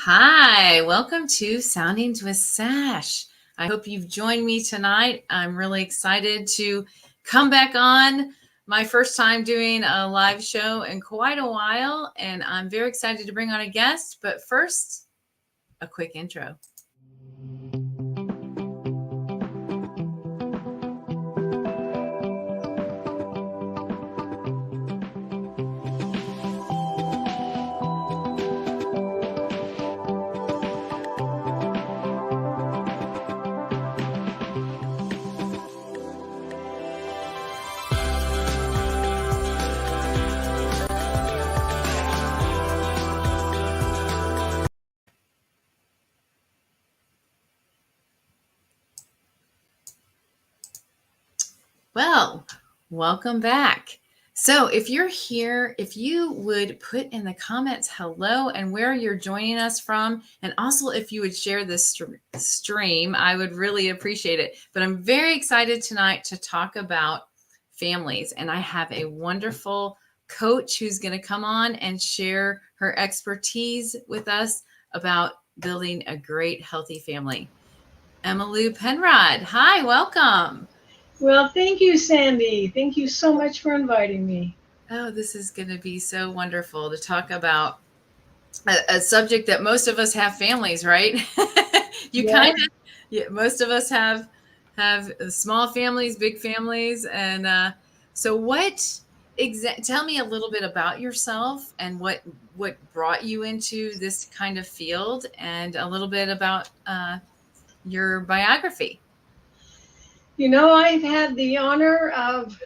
Hi, welcome to Soundings with Sash. I hope you've joined me tonight. I'm really excited to come back on my first time doing a live show in quite a while, and I'm very excited to bring on a guest. But first, a quick intro. Well, welcome back. So, if you're here, if you would put in the comments hello and where you're joining us from, and also if you would share this stream, I would really appreciate it. But I'm very excited tonight to talk about families, and I have a wonderful coach who's going to come on and share her expertise with us about building a great, healthy family. Emmalou Penrod, hi, welcome. Well, thank you, Sandy. Thank you so much for inviting me. Oh, this is going to be so wonderful to talk about a subject that most of us have families, right? you Yeah. kind of, yeah, most of us have small families, big families, and so tell me a little bit about yourself and what brought you into this kind of field, and a little bit about your biography. I've had the honor of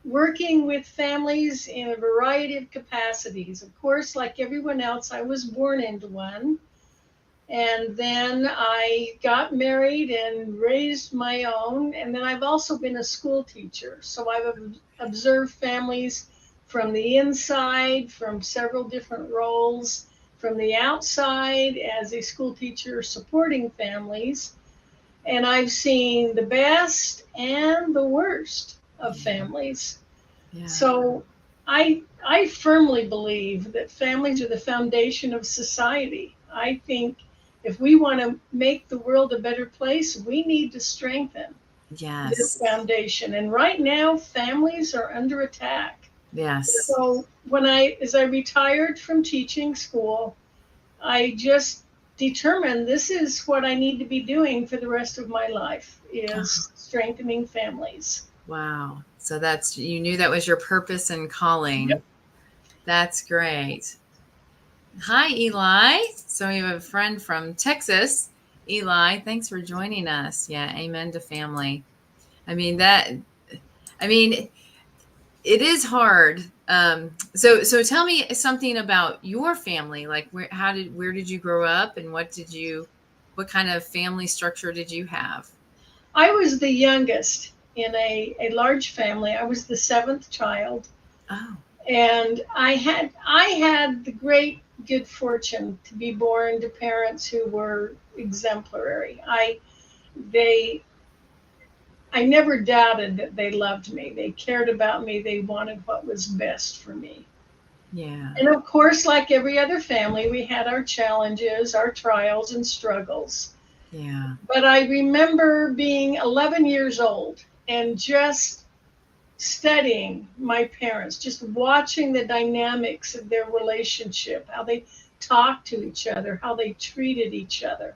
working with families in a variety of capacities. Of course, like everyone else, I was born into one. And then I got married and raised my own. And then I've also been a school teacher. So I've observed families from the inside, from several different roles, from the outside as a school teacher supporting families. And I've seen the best and the worst of families. Yeah. So I firmly believe that families are the foundation of society. I think if we want to make the world a better place, we need to strengthen this Yes. foundation. And right now, families are under attack. Yes. So as I retired from teaching school, I just determined this is what I need to be doing for the rest of my life is strengthening families. Wow. So you knew that was your purpose and calling. Yep. That's great. Hi, Eli. So we have a friend from Texas. Eli, thanks for joining us. Yeah, amen to family. I mean, it is hard. So tell me something about your family. Like where did you grow up, and what kind of family structure did you have? I was the youngest in a large family. I was the seventh child. Oh. And I had the great good fortune to be born to parents who were exemplary. They I never doubted that they loved me. They cared about me. They wanted what was best for me. Yeah. And of course, like every other family, we had our challenges, our trials and struggles. Yeah. But I remember being 11 years old and just studying my parents, just watching the dynamics of their relationship, how they talked to each other, how they treated each other.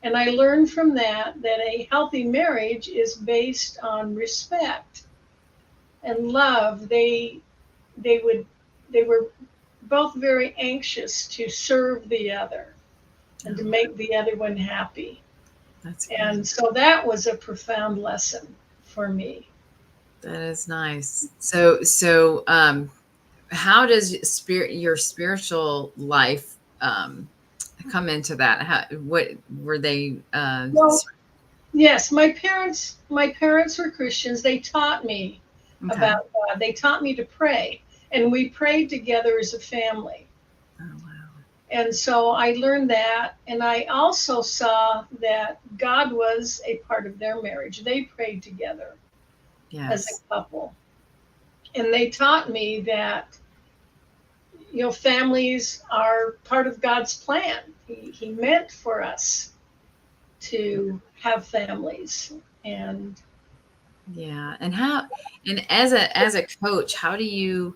And I learned from that a healthy marriage is based on respect and love. They were both very anxious to serve the other and to make the other one happy. That's And great. so that was a profound lesson for me. That is nice. So how does your spiritual life come into that? What were they Well, yes, my parents were Christians. They taught me okay. about God. They taught me to pray, and we prayed together as a family. Oh, wow. And so I learned that, and I also saw that God was a part of their marriage. They prayed together as Yes. a couple. And they taught me that families are part of God's plan. He meant for us to have families. And Yeah. And as a coach, how do you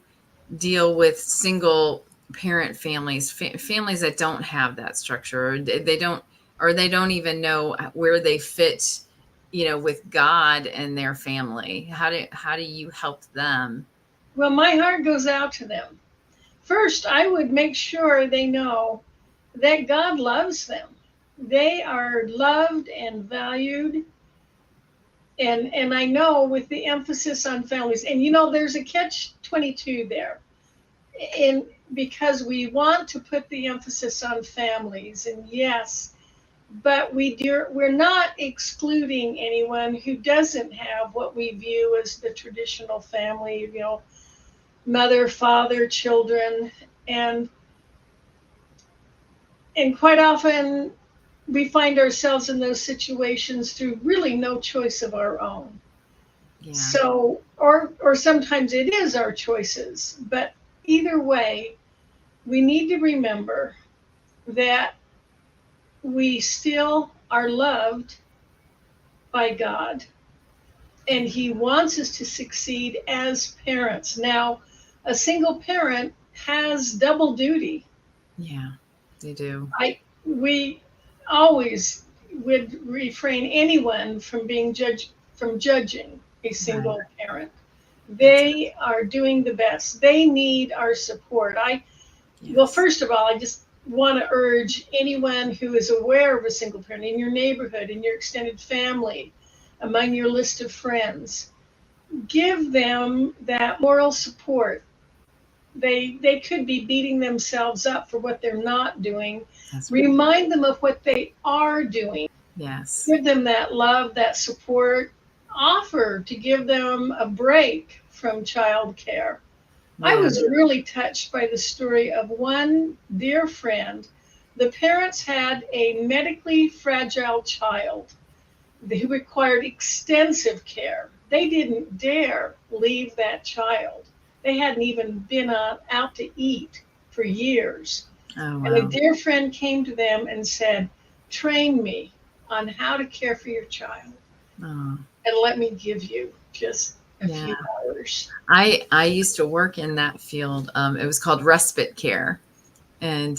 deal with single parent families, families that don't have that structure, or they don't even know where they fit, with God and their family? How do you help them? well, my heart goes out to them. First, I would make sure they know that God loves them. They are loved and valued. And I know with the emphasis on families, and there's a catch 22 there. And because we want to put the emphasis on families, and yes, but we're not excluding anyone who doesn't have what we view as the traditional family, mother, father, children, and and quite often we find ourselves in those situations through really no choice of our own. Yeah. So, or sometimes it is our choices, but either way, we need to remember that we still are loved by God, and He wants us to succeed as parents. Now, a single parent has double duty. Yeah, they do. We always would refrain anyone from judging a Right. single parent. That's They are doing the best. They need our support. Well, yes. first of all, I just want to urge anyone who is aware of a single parent in your neighborhood, in your extended family, among your list of friends, give them that moral support. They could be beating themselves up for what they're not doing. That's right. Remind them of what they are doing. Yes. Give them that love, that support. Offer to give them a break from childcare. I Yeah. was really touched by the story of one dear friend. The parents had a medically fragile child who required extensive care. They didn't dare leave that child. They hadn't even been out to eat for years. Oh And a wow. dear friend came to them and said, "Train me on how to care for your child Oh, and let me give you just a yeah. few hours." I used to work in that field. It was called respite care, and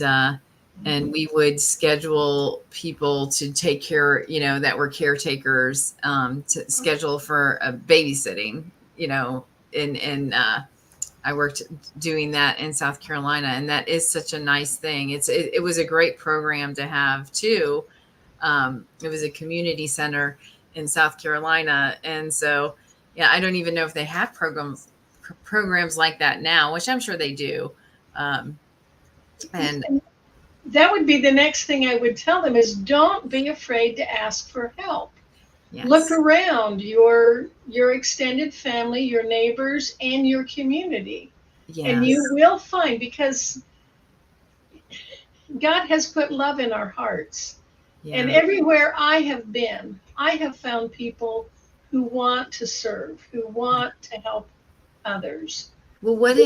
we would schedule people to take care, that were caretakers, to schedule for a babysitting, and I worked doing that in South Carolina, and that is such a nice thing. It was a great program to have too. It was a community center in South Carolina, and so yeah, I don't even know if they have programs like that now, which I'm sure they do. Um, and That would be the next thing I would tell them is don't be afraid to ask for help. Look yes, around your extended family, your neighbors, and your community. And you yes, will find, because God has put love in our hearts. And yeah. everywhere I have been, I have found people who want to serve, who want to help others. Well, what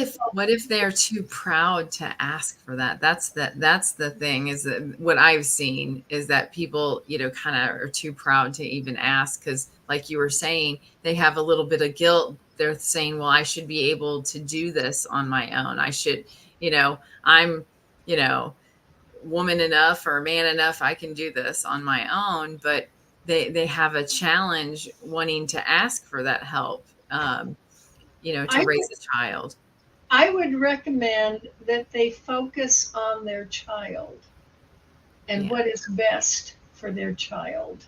if they're too proud to ask for that? That's the thing, is that what I've seen is that people, kind of are too proud to even ask, because like you were saying, they have a little bit of guilt. They're saying, well, I should be able to do this on my own. I should, I'm, you know, woman enough or man enough, I can do this on my own. But they have a challenge wanting to ask for that help, to I raise a child. I would recommend that they focus on their child and Yeah. what is best for their child.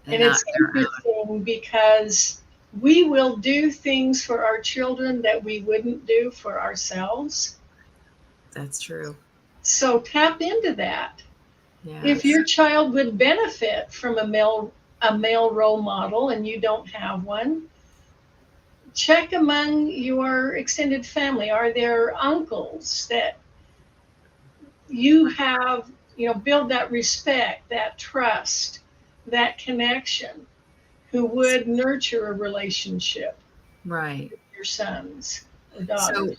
And And not it's their own. interesting because we will do things for our children that we wouldn't do for ourselves. That's true. So tap into that. If Yes. your child would benefit from a male role model and you don't have one, check among your extended family. Are there uncles that you have, build that respect, that trust, that connection, who would nurture a relationship Right. with your sons or So daughters?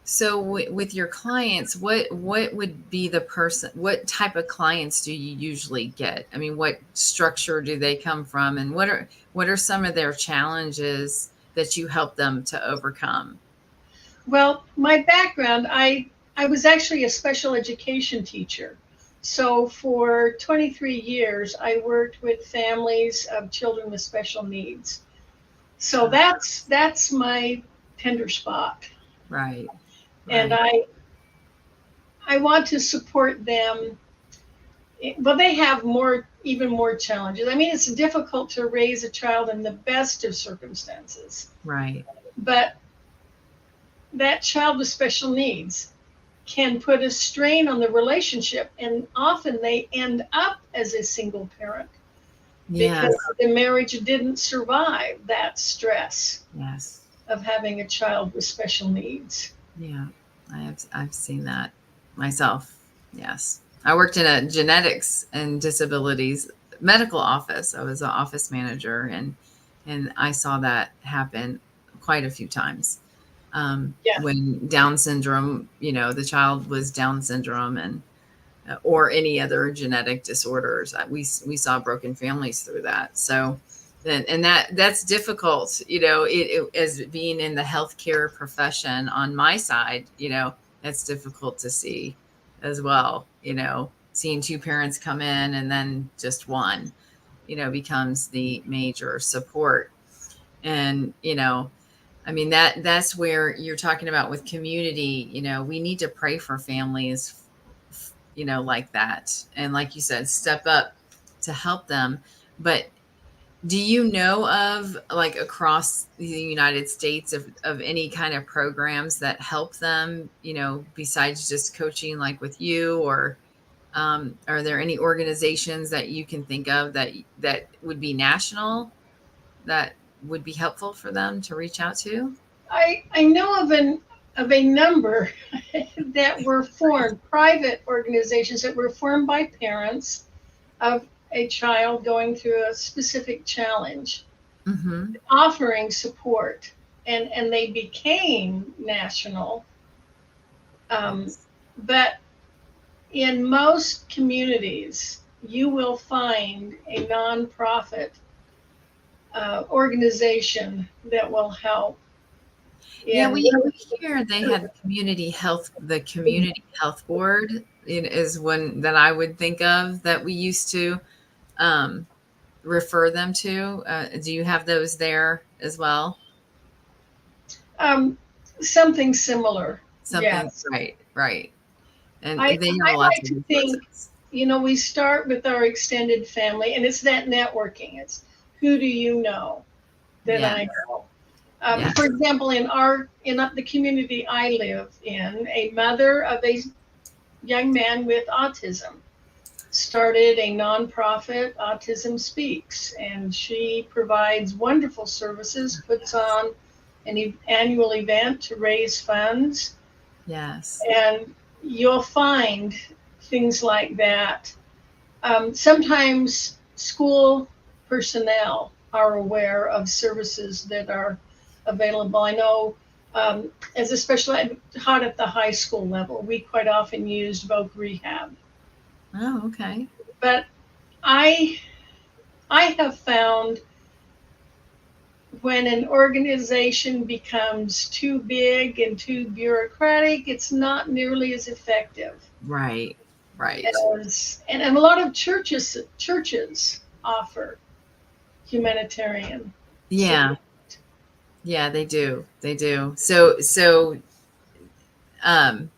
So with your clients, what would be the person? What type of clients do you usually get? I mean, what structure do they come from, and what are some of their challenges that you help them to overcome? Well, my background, I was actually a special education teacher. So for 23 years, I worked with families of children with special needs. So Uh, that's my tender spot. right, And right, I want to support them. But they have even more challenges. I mean, it's difficult to raise a child in the best of circumstances, right. but that child with special needs can put a strain on the relationship, and often they end up as a single parent Yes, because the marriage didn't survive that stress yes, of having a child with special needs. yeah. I've seen that myself. Yes, I worked in a genetics and disabilities medical office. I was an office manager, and I saw that happen quite a few times. Yeah. When Down syndrome, the child was Down syndrome, and or any other genetic disorders. We saw broken families through that. So, and that's difficult, as being in the healthcare profession on my side, that's difficult to see as well. Seeing two parents come in and then just one, becomes the major support. And I mean, that's where you're talking about with community. We need to pray for families, like that. And like you said, step up to help them. But do you know of, like, across the United States, of any kind of programs that help them, besides just coaching like with you, or are there any organizations that you can think of that would be national, that would be helpful for them to reach out to? I know of a number that were formed, private organizations that were formed by parents of a child going through a specific challenge, Mm-hmm. offering support, and they became national. Um, Yes. but in most communities, you will find a nonprofit organization that will help Yeah, in. we hear they had the community health board, is one that I would think of that we used to um, refer them to. Do you have those there as well? Um, Something similar. Something, Yes. right, right. And they have I lots like of to think, resources. we start with our extended family, and it's that networking. It's who do you know that Yeah, I know. yeah, For example, in the community I live in, a mother of a young man with autism started a nonprofit, Autism Speaks, and she provides wonderful services, puts on an annual event to raise funds, yes, and you'll find things like that. Sometimes school personnel are aware of services that are available. I know, as a special ed taught at the high school level, we quite often used voc rehab. oh, okay, But I I have found when an organization becomes too big and too bureaucratic, it's not nearly as effective right, right. and a lot of churches offer humanitarian Yeah, support. yeah, they do. So um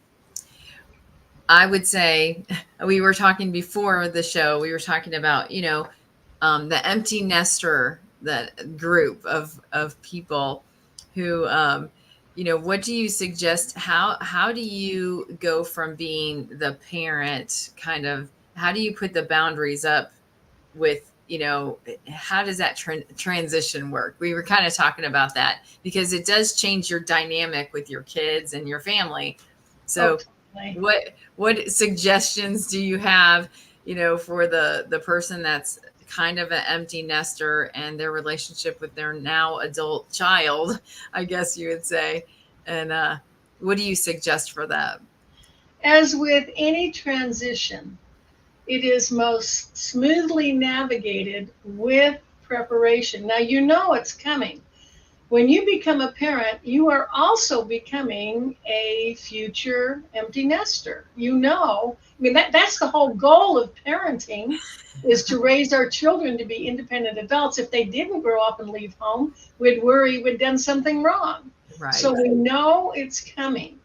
I would say, we were talking before the show, we were talking about, the empty nester, that group of people who, what do you suggest? How do you go from being the parent, kind of, how do you put the boundaries up with, how does that transition work? We were kind of talking about that, because it does change your dynamic with your kids and your family. Oh, So totally. what suggestions do you have, for the person that's kind of an empty nester, and their relationship with their now adult child, I guess you would say, and What do you suggest for that? As with any transition, it is most smoothly navigated with preparation. Now, you know it's coming. When you become a parent, you are also becoming a future empty nester. I mean, that's the whole goal of parenting is to raise our children to be independent adults. If they didn't grow up and leave home, we'd worry we'd done something wrong. So Right. we know it's coming.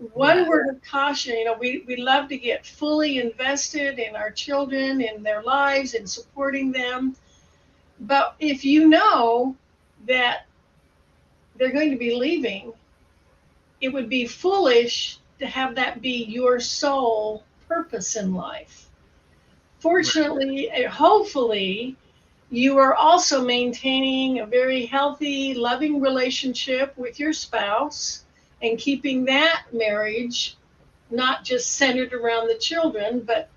Yeah. One word of caution, we love to get fully invested in our children, in their lives, in supporting them. But if you know that they're going to be leaving, it would be foolish to have that be your sole purpose in life. Right. Fortunately, hopefully, you are also maintaining a very healthy, loving relationship with your spouse and keeping that marriage not just centered around the children, but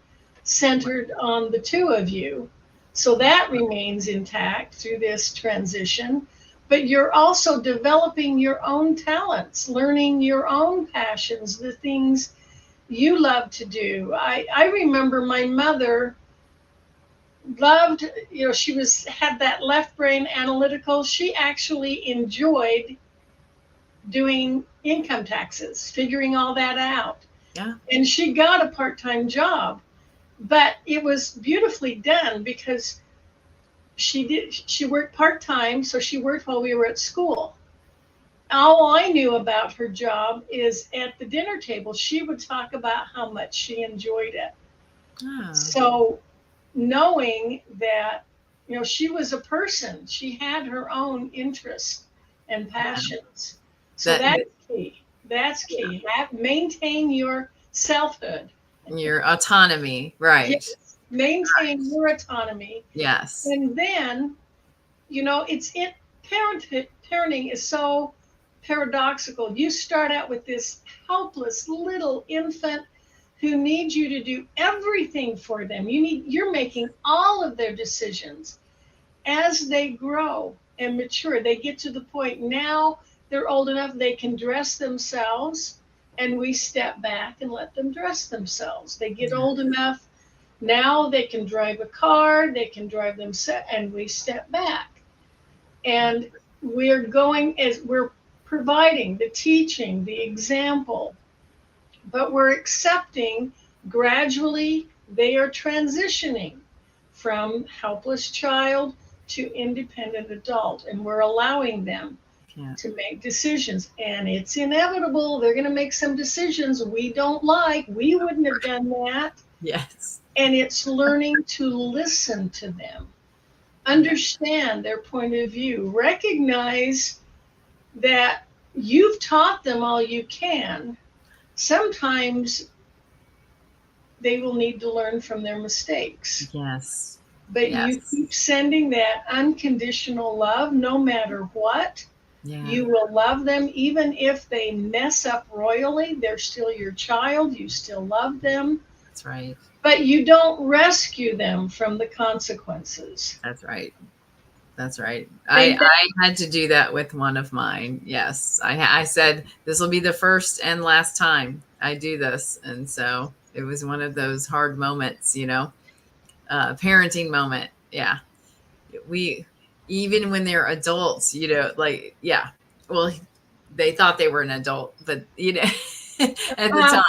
centered on the two of you. So that remains intact through this transition. But you're also developing your own talents, learning your own passions, the things you love to do. I remember my mother loved, she had that left brain analytical. She actually enjoyed doing income taxes, figuring all that out. Yeah. And she got a part-time job, but it was beautifully done because she worked part-time, so she worked while we were at school. All I knew about her job is at the dinner table she would talk about how much she enjoyed it. Oh, So knowing that she was a person, she had her own interests and yeah. passions. So That, that's key. That's key. Maintain your selfhood. your autonomy. Right. Yes, maintain your autonomy. Yes. And then, it's it parenting is so paradoxical. You start out with this helpless little infant who needs you to do everything for them. You're making all of their decisions. As they grow and mature, they get to the point now they're old enough they can dress themselves, and we step back and let them dress themselves. They get Yeah. old enough now they can drive a car, they can drive themselves, and we step back. And we're providing the teaching, the example, but we're accepting gradually they are transitioning from helpless child to independent adult, and we're allowing them Yeah. to make decisions. And it's inevitable they're going to make some decisions we don't like. We wouldn't have done that. Yes. And it's learning to listen to them, Yeah. understand their point of view, recognize that you've taught them all you can. Sometimes they will need to learn from their mistakes. Yes. But you Yes. keep sending that unconditional love no matter what. Yeah. You will love them even if they mess up royally. They're still your child. You still love them. That's right. But you don't rescue them from the consequences. That's right. That's right. They, I had to do that with one of mine. Yes. I said this will be the first and last time I do this. And so it was one of those hard moments, parenting moment. Yeah. We, even when they're adults, like, yeah, well, they thought they were an adult, but, at the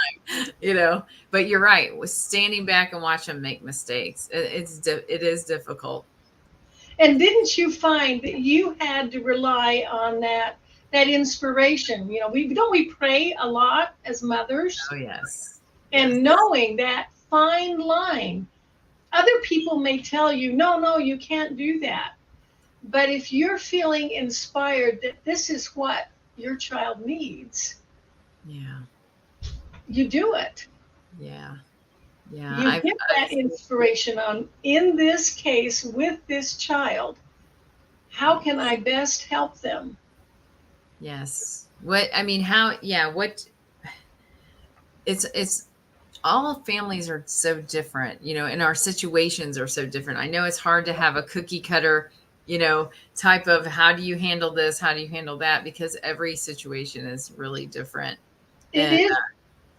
time, but you're right. Was standing back and watch them make mistakes. It is difficult. and didn't you find that you had to rely on that inspiration? We pray a lot as mothers, Oh, yes. Yes. and knowing that fine line. Other people may tell you, no, no, you can't do that. But if you're feeling inspired that this is what your child needs, Yeah. you do it. Yeah. Yeah. You get that inspiration on, in this case, with this child, how can I best help them? yes. It's all families are so different, and our situations are so different. I know it's hard to have a cookie cutter, type of how do you handle this? How do you handle that? Because every situation is really different. It And is,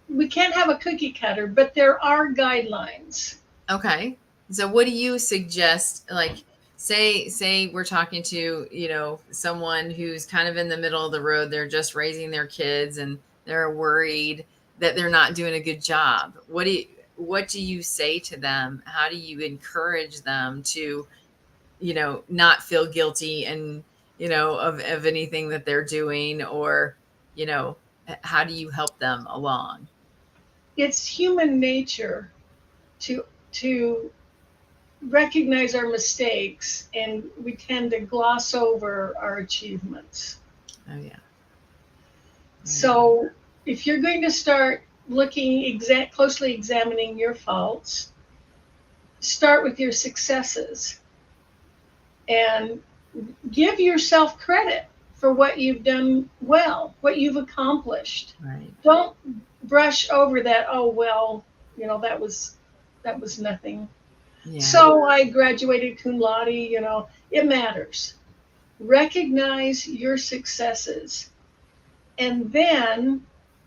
we can't have a cookie cutter, but there are guidelines. okay. So what do you suggest? Like, say we're talking to, someone who's kind of in the middle of the road. They're just raising their kids and they're worried that they're not doing a good job. What do you say to them? How do you encourage them to, not feel guilty and, of anything that they're doing, or, you know, how do you help them along? It's human nature to to recognize our mistakes, and we tend to gloss over our achievements. Oh yeah. Oh yeah. So if you're going to start looking closely examining your faults, start with your successes and give yourself credit for what you've done well, what you've accomplished. Right. Don't brush over that, oh well, that was nothing. Yeah. So I graduated cum laude, it matters. Recognize your successes, and then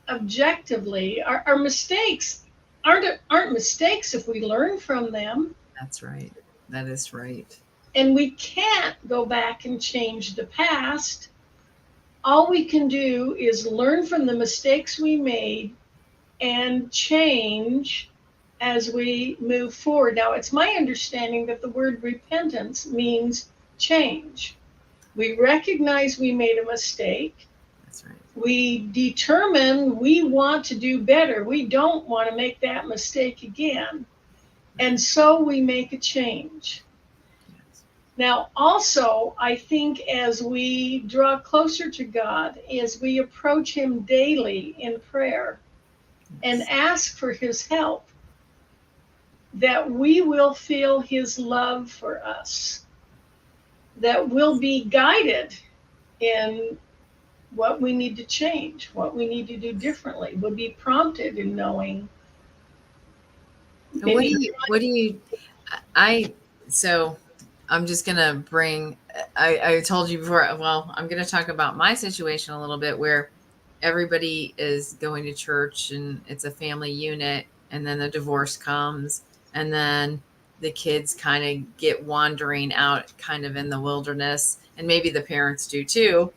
objectively, our mistakes aren't mistakes if we learn from them, That's right. That is right. and we can't go back and change the past. All we can do is learn from the mistakes we made and change as we move forward. Now, it's my understanding that the word repentance means change. We recognize we made a mistake. That's right. We determine we want to do better. We don't want to make that mistake again. And so we make a change. Yes. Now, also, I think as we draw closer to God, as we approach Him daily in prayer and Yes. ask for His help, that we will feel His love for us, that we'll be guided in what we need to change, what we need to do differently. We'll be prompted in knowing And maybe. what do you, I, so I'm just going to bring, I told you before, well, I'm going to talk about my situation a little bit where everybody is going to church and it's a family unit, and then the divorce comes, and then the kids kind of get wandering out kind of in the wilderness, and maybe the parents do too.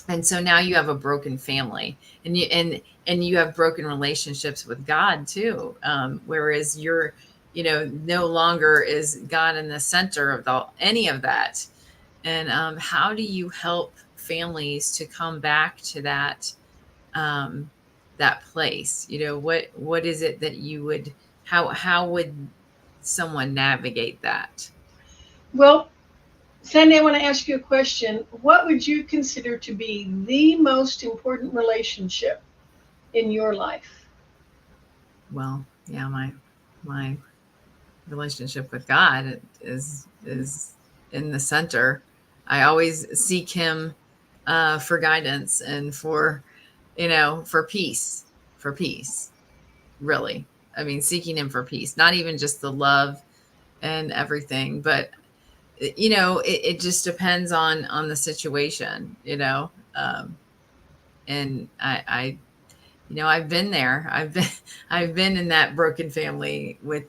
And so now you have a broken family, and you have broken relationships with God too, whereas you're, no longer is God in the center of any of that. And how do you help families to come back to um, that place? What is it that you would, how would someone navigate that? Well, Sandy, I want to ask you a question. What would you consider to be the most important relationship in your life? Well, yeah, my relationship with God is in the center. I always seek Him for guidance and for peace, for peace. Really, I mean, seeking Him for peace, not even just the love and everything, but it just depends on the situation, and I've been there. I've been in that broken family with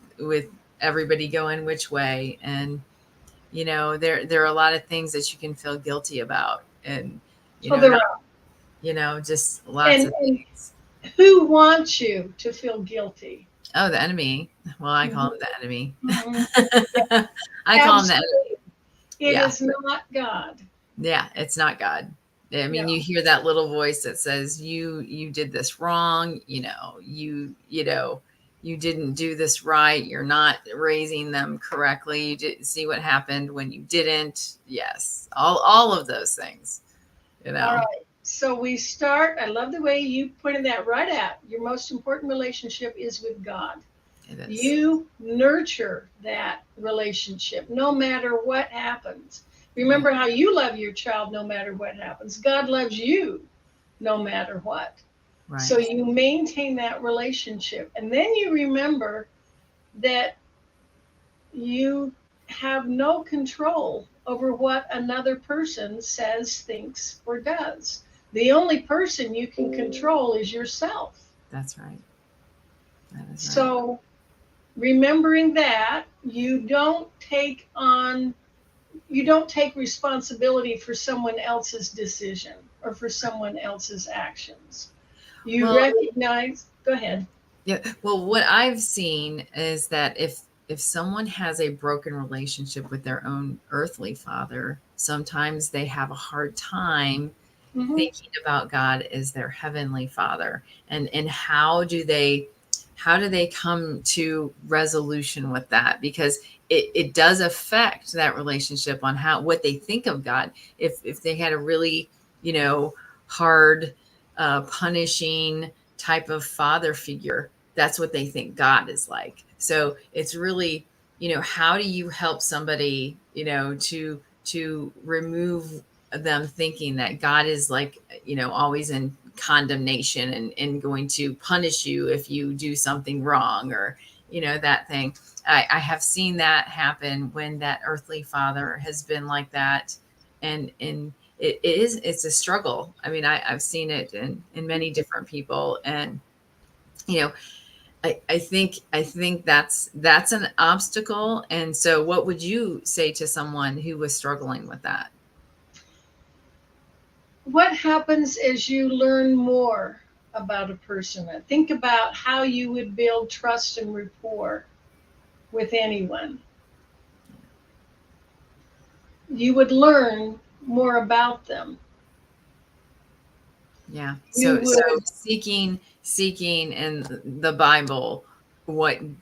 everybody going which way, and there are a lot of things that you can feel guilty about, and Oh, there not are. just lots And, of and things. who wants you to feel guilty? Oh, the enemy. Well, I call Mhm, him the enemy. mhm. Yeah, I call him the enemy. absolutely. It Yeah. is not God. Yeah, it's not God. I No. mean, you hear that little voice that says, you did this wrong, you didn't do this right, you're not raising them correctly, you didn't see what happened when you didn't. Yes, all of those things, you All know. right. So we start. I love the way you pointed that right out. Your most important relationship is with God. It is. You nurture that relationship no matter what happens. Yeah, Remember how you love your child no matter what happens. God loves you no matter what. So right. you maintain that relationship. And then you remember that you have no control over what another person says, thinks, or does. The only person you can control is yourself. That's right. That is right. So remembering that you don't take responsibility for someone else's decision or for someone else's actions. You Well, recognize, go ahead. yeah. Well, what I've seen is that if someone has a broken relationship with their own earthly father, sometimes they have a hard time Hmm. thinking about God as their heavenly father. And how do they come to resolution with that? Because it does affect that relationship on how what they think of God. If they had a really, you know, hard, punishing type of father figure, that's what they think God is like. So it's really, how do you help somebody, to remove them thinking that God is like, always in condemnation and going to punish you if you do something wrong, or, that thing. I have seen that happen when that earthly father has been like that. And it's a struggle. I mean, I've seen it in many different people. And, you know, I think that's an obstacle. And so what would you say to someone who was struggling with that? What happens as you learn more about a person? Think about how you would build trust and rapport with anyone. You would learn more about them. Yeah. You So would, seeking in the Bible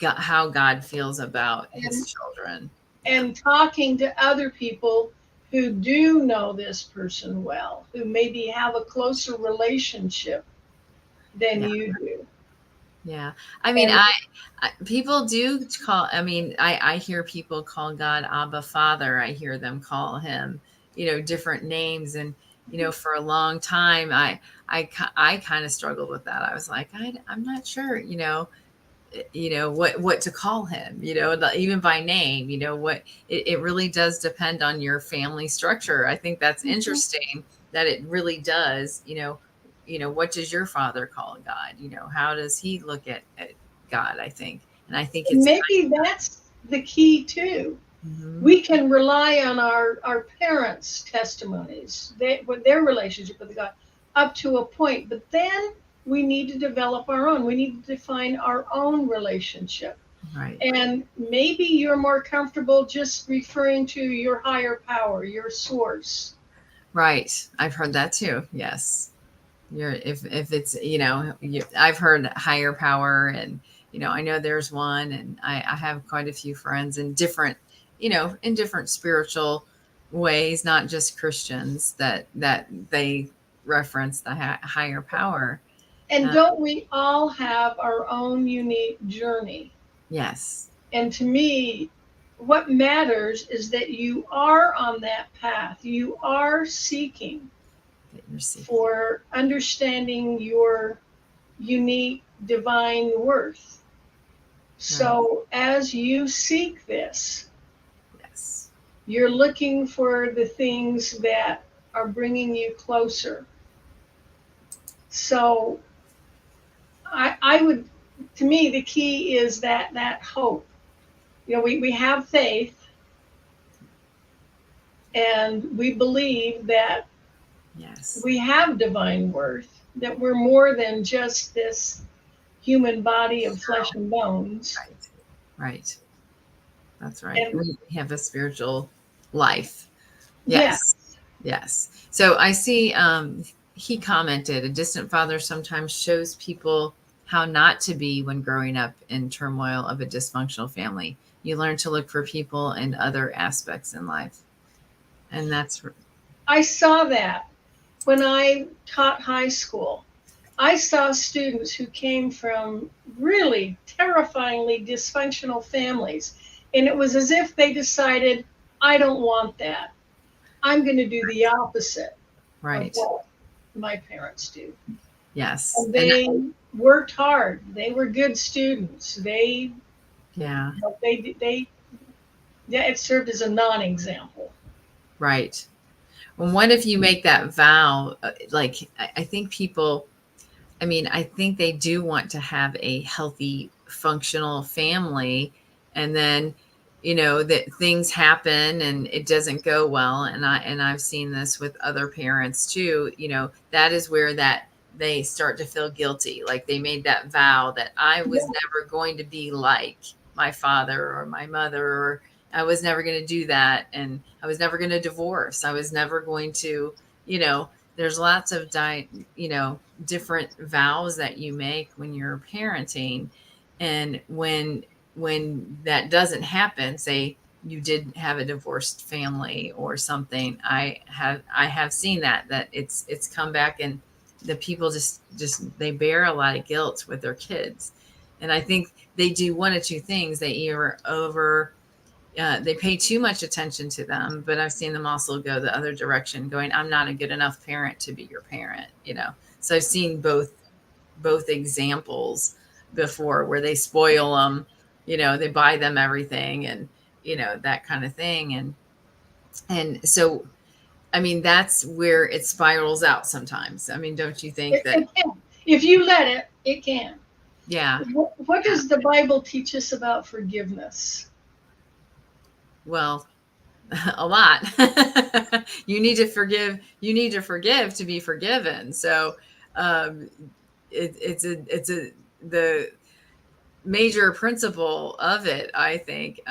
how God feels about his and, children. Yeah. and talking to other people who do know this person well, who maybe have a closer relationship than Yeah. you do. Yeah. I mean, And people do call, I mean, I hear people call God Abba Father. I hear them call him, different names. And, for a long time, I kind of struggled with that. I was like, I'm not sure, what to call him, even by name, what it really does depend on your family structure. I think that's interesting that it really does. What does your father call God? How does he look at God? I think, and I think it's maybe that's the key too. Mhm. We can rely on our parents' testimonies, with their relationship with God, up to a point. But then we need to develop our own. We need to define our own relationship. Right, And maybe you're more comfortable just referring to your higher power, your source. right. I've heard that too. Yes. If it's, I've heard higher power. And I know there's one. And I have quite a few friends in different, in different spiritual ways, not just Christians, that they reference the higher power. And uh, don't we all have our own unique journey? yes, And to me, what matters is that you are on that path. You are seeking that you're seeking. for understanding your unique divine worth. Right. So as you seek this, Yes. you're looking for the things that are bringing you closer. So I would, to me, the key is that hope. We have faith and we believe that Yes. we have divine worth, that we're more than just this human body of flesh and bones. Right. Right. That's right. And We have a spiritual life. yeah, Yes. Yes. So I see, he commented, a distant father sometimes shows people how not to be when growing up in turmoil of a dysfunctional family. You learn to look for people in other aspects in life. And that's I saw that when I taught high school. I saw students who came from really terrifyingly dysfunctional families. And it was as if they decided, I don't want that. I'm going to do the opposite of right. what my parents do. Yes. And And they worked hard. They were good students. yeah, They, yeah, it served as a non-example. right. And what if you make that vow? Like, I think people, I mean, I think they do want to have a healthy, functional family. And then, that things happen and it doesn't go well. And I've seen this with other parents too. That is where that they start to feel guilty. Like they made that vow that I was never going to be like my father or my mother, or I was never going to do that. And I was never going to divorce. I was never going to, there's lots of different vows that you make when you're parenting. And when that doesn't happen, say you did have a divorced family or something, I have seen that it's come back, and the people just they bear a lot of guilt with their kids. And I think they do one of two things. They either they pay too much attention to them, but I've seen them also go the other direction, going, I'm not a good enough parent to be your parent. So I've seen both examples before, where they spoil them, they buy them everything, and that kind of thing. And so, I mean, that's where it spirals out sometimes. I mean, don't you think that? It can. If you let it, it can. Yeah. What does the Bible teach us about forgiveness? Well, a lot. You need to forgive. You need to forgive to be forgiven. So, um, it's the major principle of it. I think,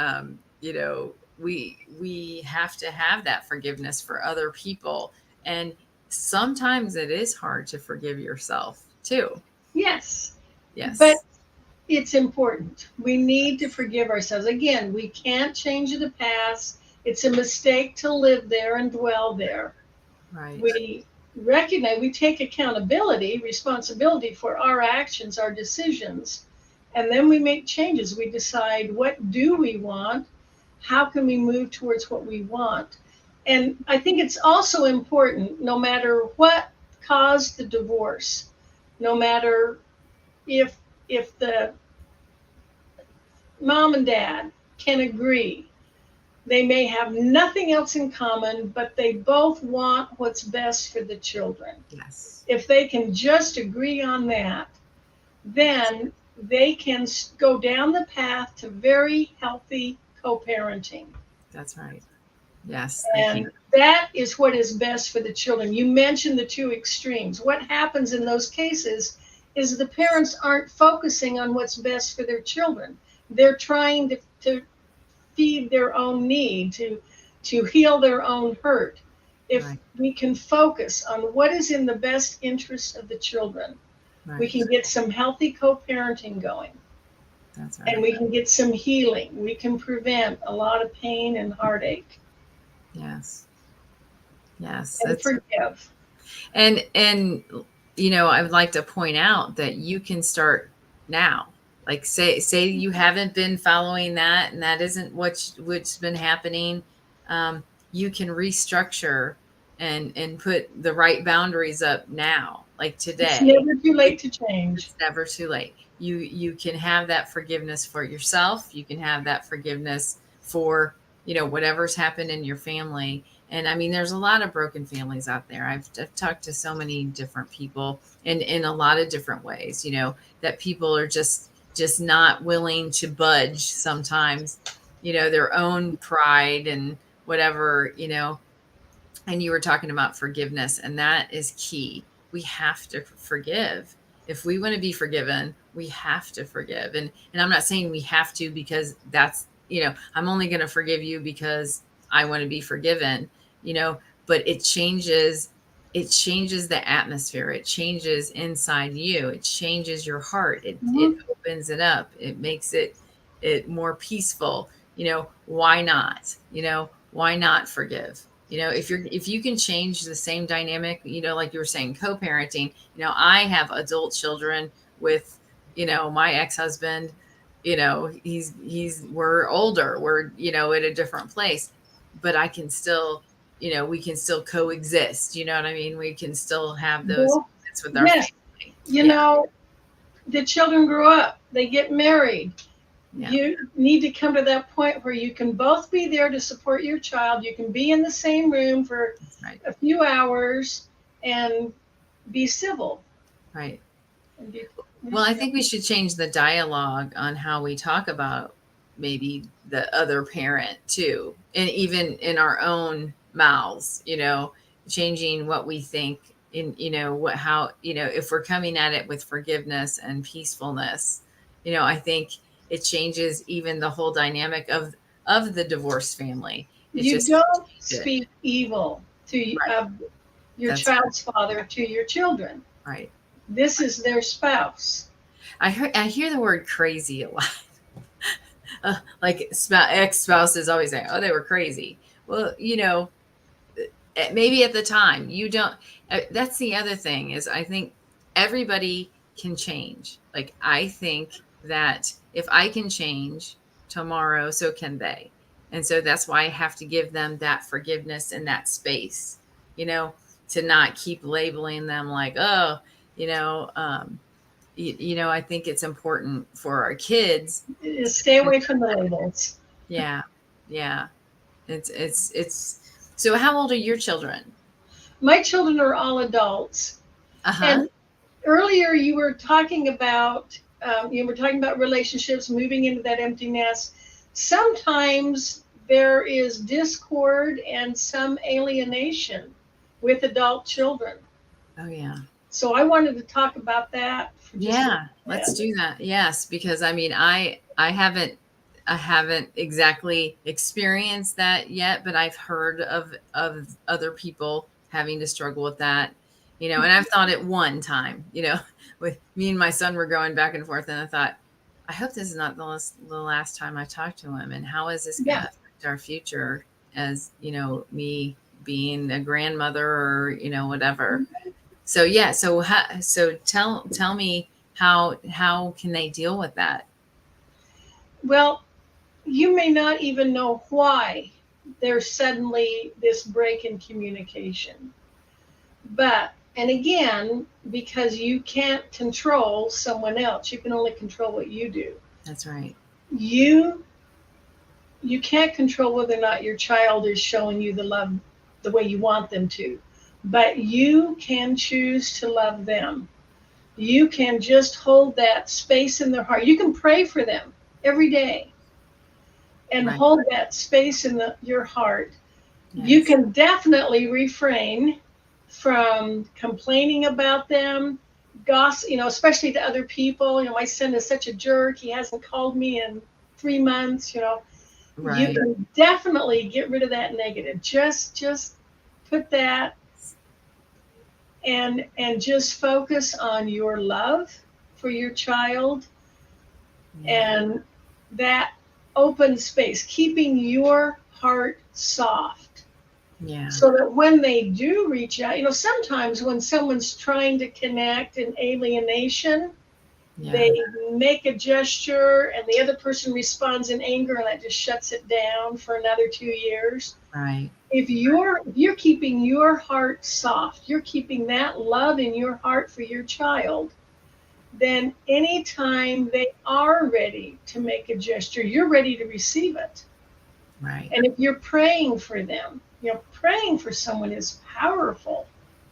we have to have that forgiveness for other people, and sometimes it is hard to forgive yourself too. Yes, but Yes. it's important. We need to forgive ourselves. Again, we can't change the past. It's a mistake to live there and dwell there. Right. We recognize, we take accountability, responsibility for our actions, our decisions, and then we make changes. We decide, what do we want? How can we move towards what we want? And I think it's also important, no matter what caused the divorce, no matter if the mom and dad can agree, they may have nothing else in common, but they both want what's best for the children. Yes. If they can just agree on that, then they can go down the path to very healthy co-parenting. That's right. Yes, I can. And that is what is best for the children. You mentioned the two extremes. What happens in those cases is the parents aren't focusing on what's best for their children. They're trying to feed their own need, to heal their own hurt. If Right. we can focus on what is in the best interest of the children, we Right. can get some healthy co-parenting going, That's and right. we can get some healing. We can prevent a lot of pain and heartache, Yes. Yes. and That's forgive. and I would like to point out that you can start now. Like, say you haven't been following that, and that isn't what's been happening. Um, you can restructure and put the right boundaries up now, like It's today. never too late to change. It's never too late. You can have that forgiveness for yourself. You can have that forgiveness for, whatever's happened in your family. And I mean, there's a lot of broken families out there. I've talked to so many different people in a lot of different ways, that people are just not willing to budge sometimes, their own pride and whatever, and you were talking about forgiveness, and that is key. We have to forgive. If we want to be forgiven, we have to forgive. And I'm not saying we have to, because that's, I'm only going to forgive you because I want to be forgiven, but it changes the atmosphere. It changes inside you. It changes your heart. It Mhm. opens it up. It makes it more peaceful. Why not? Why not forgive? If you can change the same dynamic, like you were saying, co-parenting. I have adult children with, my ex-husband. We're older, we're, at a different place, but I can still, we can still coexist. You know what I mean? We can still have those Well, moments with our yes, family. you Yeah. know, the children grow up, they get married, Yeah. You need to come to that point where you can both be there to support your child. You can be in the same room for That's right. a few hours and be civil Right. and be, Well, I you know, think we should change the dialogue on how we talk about maybe the other parent too. And even in our own mouths, changing what we think in, what, how, if we're coming at it with forgiveness and peacefulness, I think it changes even the whole dynamic of the divorced family. It's you just don't change it. speak evil to Right. your That's right. child's father to your children. Right. This is their spouse. I hear the word crazy a lot. Like ex spouses always say, "Oh, they were crazy." Well, maybe at the time you don't. That's the other thing is I think everybody can change. Like I think that if I can change tomorrow, so can they. And so that's why I have to give them that forgiveness and that space, you know, to not keep labeling them like, oh, you know, um, I think it's important for our kids to Stay away from the confront that. labels. Yeah, yeah. It's. So, how old are your children? My children are all adults. Uh huh. And earlier you were talking about relationships moving into that empty nest. Sometimes there is discord and some alienation with adult children. Oh yeah. So I wanted to talk about that for just a Yeah, let's minute. do that. Yes, because I mean, I haven't exactly experienced that yet, but I've heard of other people having to struggle with that. And I've thought at one time, with me and my son were going back and forth, and I thought, I hope this is not the last time I talk to him, and how is this going to Yeah. affect our future as, me being a grandmother or, whatever. So yeah, so tell me how can they deal with that? Well, you may not even know why there's suddenly this break in communication. But, and again, because you can't control someone else, you can only control what you do. That's right. You you can't control whether or not your child is showing you the love the way you want them to, but you can choose to love them. You can just hold that space in their heart. You can pray for them every day and Right. hold that space in your heart. You Yes. can definitely refrain from complaining about them, gossip, especially to other people. My son is such a jerk. He hasn't called me in 3 months. You Right. can definitely get rid of that negative. Just put that and just focus on your love for your child Yeah. and that open space, keeping your heart soft Yeah. so that when they do reach out, sometimes when someone's trying to connect in alienation, Yeah. they make a gesture and the other person responds in anger and that just shuts it down for another 2 years. Right. If you're keeping your heart soft, you're keeping that love in your heart for your child, then anytime they are ready to make a gesture, you're ready to receive it. Right. And if you're praying for them, praying for someone is powerful,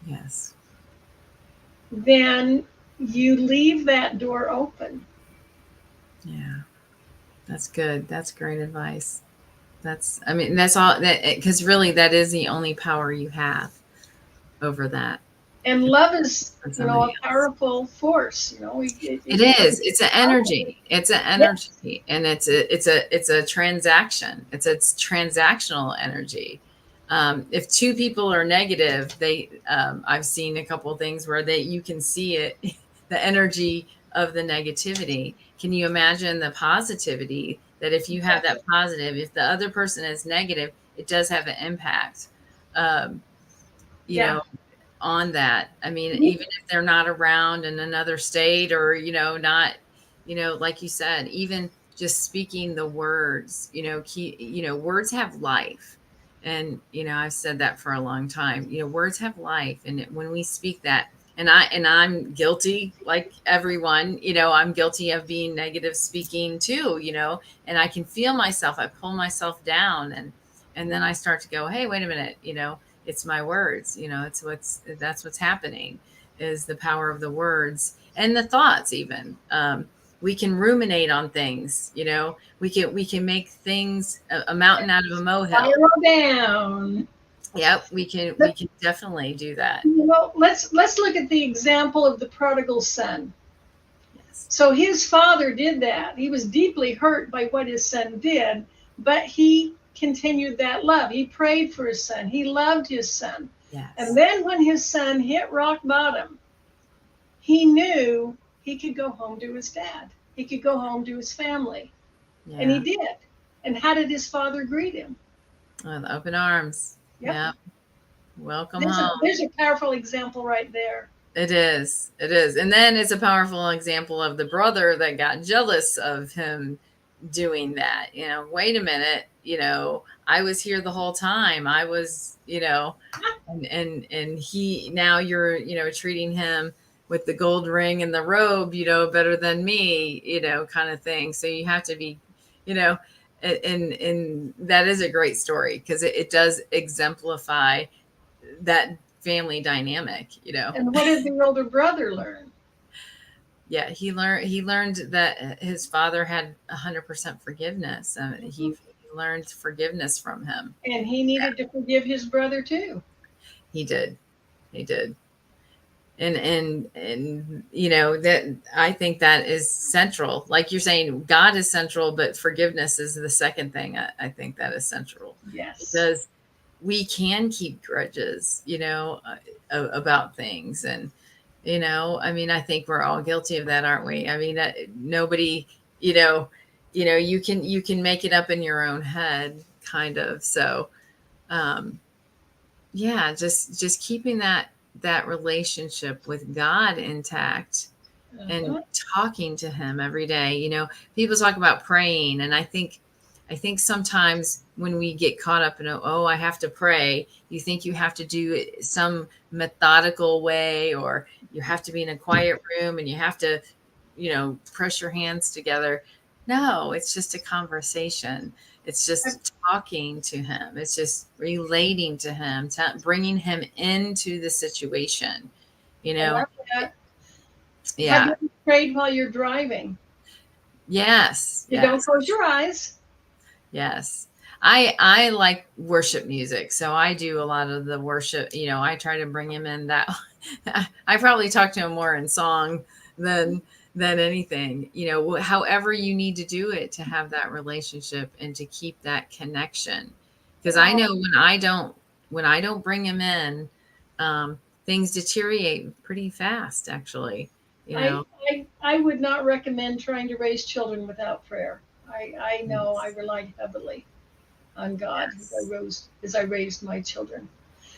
Yes. then you leave that door open. Yeah. That's good. That's great advice. I mean, that's all that, because really that is the only power you have over that, And love is, on somebody a else. powerful force. It is. It's an Powerful. energy. It's an Yeah, energy, and it's a transaction. It's transactional energy. If two people are negative, I've seen a couple of things where you can see it, the energy of the negativity. Can you imagine the positivity that if you have that exactly. positive, if the other person is negative, it does have an impact. Um, you Yeah. know, on that. I mean, even if they're not around in another state or, not, like you said, even just speaking the words, words have life. And, I've said that for a long time. Words have life. And when we speak that, I'm guilty like everyone, I'm guilty of being negative speaking too, and I can feel myself, I pull myself down, and then I start to go, hey, wait a minute, it's my words, that's what's happening, is the power of the words and the thoughts even. We can ruminate on things, we can make things a mountain out of a molehill. Spiral down. Yep, we can definitely do that. Let's look at the example of the prodigal son. Yes. So his father did that. He was deeply hurt by what his son did, but he continued that love. He prayed for his son. He loved his son. And Yes. then when his son hit rock bottom, he knew he could go home to his dad. He could go home to his family. And he Yeah. did. And how did his father greet him? With open arms. Yep. Yep. Welcome There's home. a powerful example right there. It is. It is. And then it's a powerful example of the brother that got jealous of him doing that. Wait a minute, I was here the whole time. I was, and he, now you're, treating him with the gold ring and the robe, better than me, kind of thing. So you have to be, and that is a great story because it does exemplify that family dynamic. And what did the older brother learn? Yeah, he learned that his father had 100% forgiveness. He learned forgiveness from him. And he needed to forgive his brother too. He did. He did. And that, I think that is central. Like you're saying, God is central, but forgiveness is the second thing. I think that is central, Yes. because we can keep grudges, about things. And, I mean, I think we're all guilty of that, aren't we? I mean, nobody, you can make it up in your own head, kind of. So, yeah, just keeping that relationship with God intact, and Uh-huh. talking to him every day. People talk about praying, and I think sometimes when we get caught up in, oh, I have to pray, you think you have to do it some methodical way, or you have to be in a quiet room and you have to, press your hands together. No, it's just a conversation. It's I, just talking to him. It's just relating to him, bringing him into the situation, you I know? love that. Have Yeah. you prayed while you're driving? Yes. You don't Yes. close your eyes. Yes. I like worship music, so I do a lot of the worship. I try to bring him in that. I probably talk to him more in song than anything. However you need to do it to have that relationship and to keep that connection. Because I Oh, know when I don't bring him in, things deteriorate pretty fast. Actually, you I, know. I would not recommend trying to raise children without prayer. I know I Yes. relied heavily on God Yes. as I raised my children.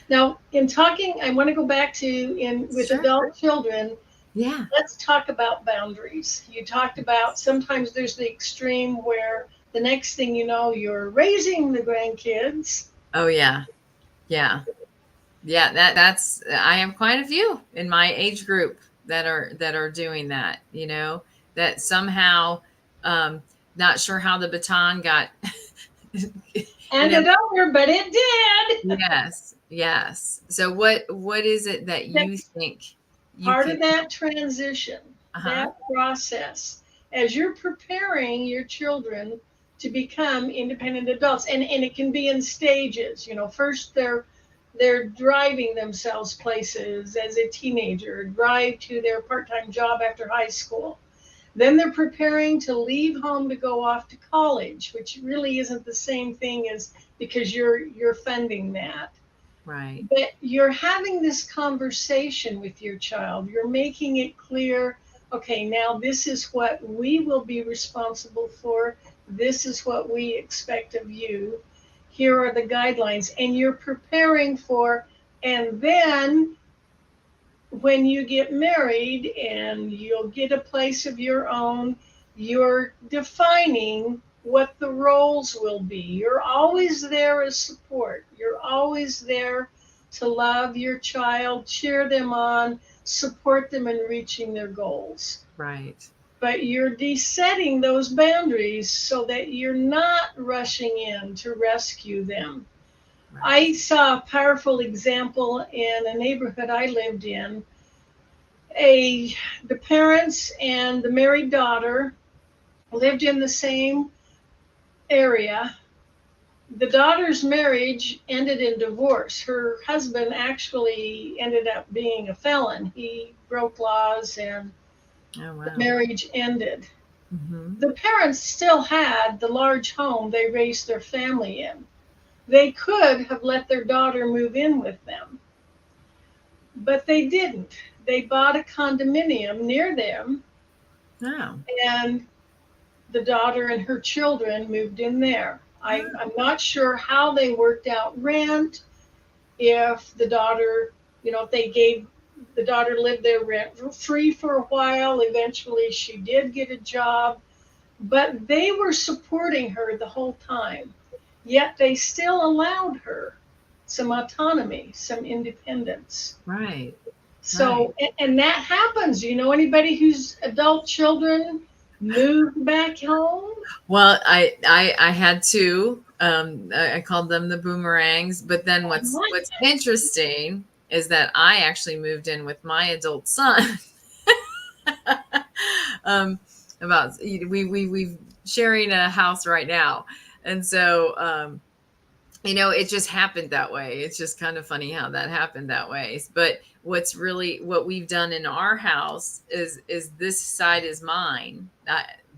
Now, in talking, I want to go back to in with Sure. adult children. Yeah. Let's talk about boundaries. You talked about sometimes there's the extreme where the next thing you know, you're raising the grandkids. Oh yeah. Yeah. Yeah, that's I have quite a few in my age group that are doing that, that somehow, um not sure how the baton got you And know it over, but it did. yes, yes. So what is it that you That's think you part can. of that transition, Uh-huh. that process, as you're preparing your children to become independent adults. And it can be in stages. First they're driving themselves places as a teenager, drive to their part-time job after high school. Then they're preparing to leave home to go off to college, which really isn't the same thing as because you're funding that. Right. But you're having this conversation with your child. You're making it clear, okay, now this is what we will be responsible for. This is what we expect of you. Here are the guidelines. And you're preparing for, and then when you get married and you'll get a place of your own, you're defining what the roles will be. You're always there as support. You're always there to love your child, cheer them on, support them in reaching their goals. Right. But you're de-setting those boundaries so that you're not rushing in to rescue them. Right. I saw a powerful example in a neighborhood I lived in. A The parents and the married daughter lived in the same area. The daughter's marriage ended in divorce. Her husband actually ended up being a felon. He broke laws and Oh, the wow. marriage ended. Mm-hmm. The parents still had the large home they raised their family in. They could have let their daughter move in with them, but they didn't. They bought a condominium near them, Oh. and the daughter and her children moved in there. I'm not sure how they worked out rent, if the daughter, if they gave the daughter lived there rent free for a while. Eventually, she did get a job, but they were supporting her the whole time. Yet they still allowed her some autonomy, some independence. Right. Right. So, and that happens. You know anybody whose adult children moved back home? Well, I had two. I called them the boomerangs. But then what's interesting is that I actually moved in with my adult son. um, about we sharing a house right now, and so it just happened that way. It's just kind of funny how that happened that way. But what we've done in our house is this side is mine.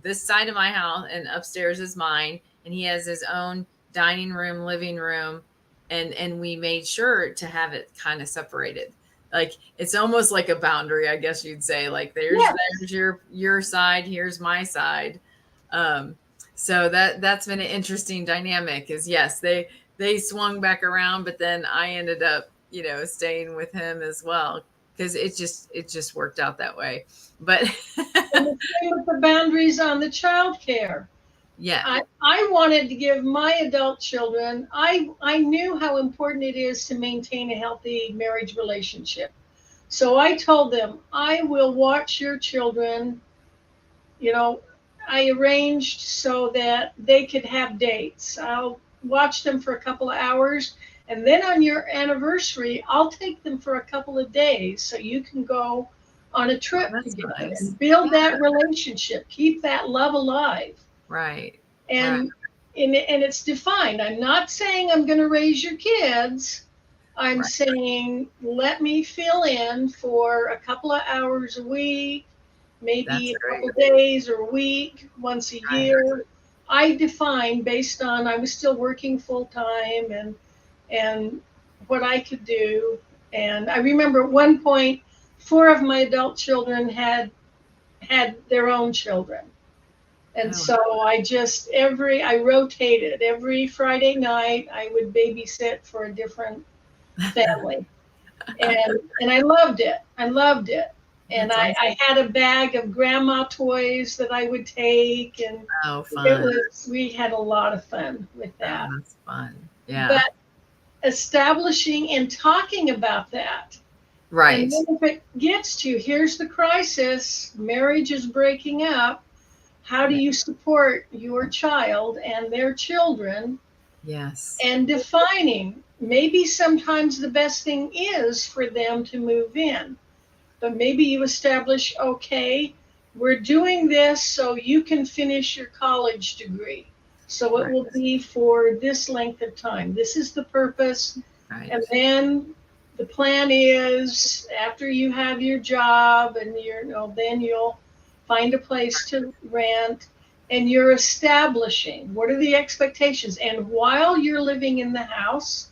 This side of my house and upstairs is mine, and he has his own dining room, living room, and we made sure to have it kind of separated. Like it's almost like a boundary, I guess you'd say. Like Yes. there's your side, here's my side. Um, so that's been an interesting dynamic. Is yes, they swung back around, but then I ended up, staying with him as well because it just worked out that way. But And the same with the boundaries on the child care. yeah, I wanted to give my adult children, I knew how important it is to maintain a healthy marriage relationship. So I told them, I will watch your children. You know, I arranged so that they could have dates. I'll watch them for a couple of hours. And then on your anniversary, I'll take them for a couple of days so you can go on a trip that's together nice. and build Yeah, that relationship, keep that love alive. right, right, And and it's defined. I'm not saying I'm going to raise your kids. I'm right. saying let me fill in for a couple of hours a week, maybe That's a couple great. of days or a week, once a Right. year. I define based on I was still working full time and what I could do. And I remember at one point, four of my adult children had their own children. And Oh, so I rotated every Friday night. I would babysit for a different family, and I loved it. I loved it. And that's awesome. I had a bag of grandma toys that I would take, and Oh, it fun. was we had a lot of fun with Oh, that. that's fun. Yeah. But establishing and talking about that, and Right. then if it gets to here's the crisis, marriage is breaking up, how do Yeah. you support your child and their children, Yes. and defining maybe sometimes the best thing is for them to move in, but maybe you establish, okay, we're doing this so you can finish your college degree, so it Right. will be for this length of time, this is the purpose. And Right. then the plan is after you have your job and then you'll find a place to rent, and you're establishing what are the expectations, and while you're living in the house,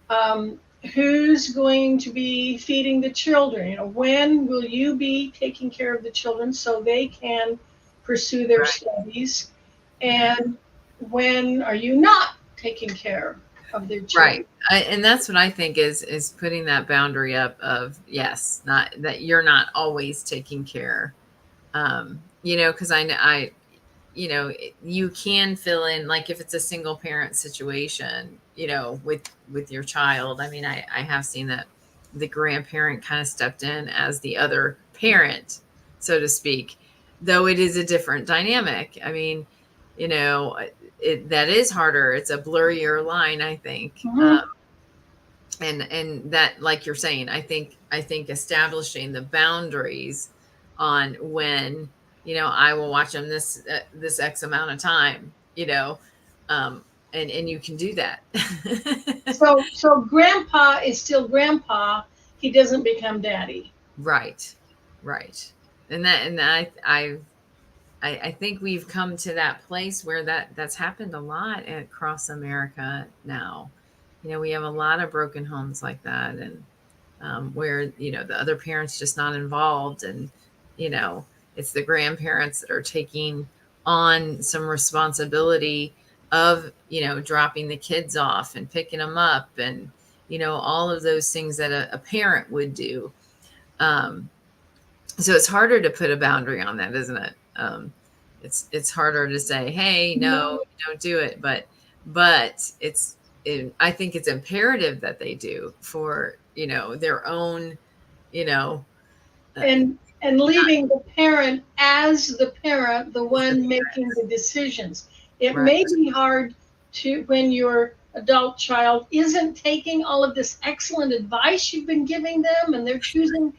um, who's going to be feeding the children, when will you be taking care of the children so they can pursue their Right. studies, Yeah. and when are you not taking care of their children. Right. And that's what I think is putting that boundary up of yes, not that you're not always taking care. Because I know you can fill in, like if it's a single parent situation, with your child. I mean, I have seen that the grandparent kind of stepped in as the other parent, so to speak, though it is a different dynamic. I mean, that is harder. It's a blurrier line, I think. Mhm. And that, like you're saying, I think establishing the boundaries on when, I will watch them this X amount of time, and you can do that. So grandpa is still grandpa. He doesn't become daddy. Right, right. And I think we've come to that place where that's happened a lot across America now. We have a lot of broken homes like that, and where the other parents just not involved, and you know it's the grandparents that are taking on some responsibility of dropping the kids off and picking them up, and all of those things that a parent would do. So it's harder to put a boundary on that, isn't it? It's harder to say, hey, no, don't do it, but I think it's imperative that they do for their own, you know uh, And leaving the parent as the parent, the the one making parents. the decisions. It Right, may be hard to when your adult child isn't taking all of this excellent advice you've been giving them and they're choosing,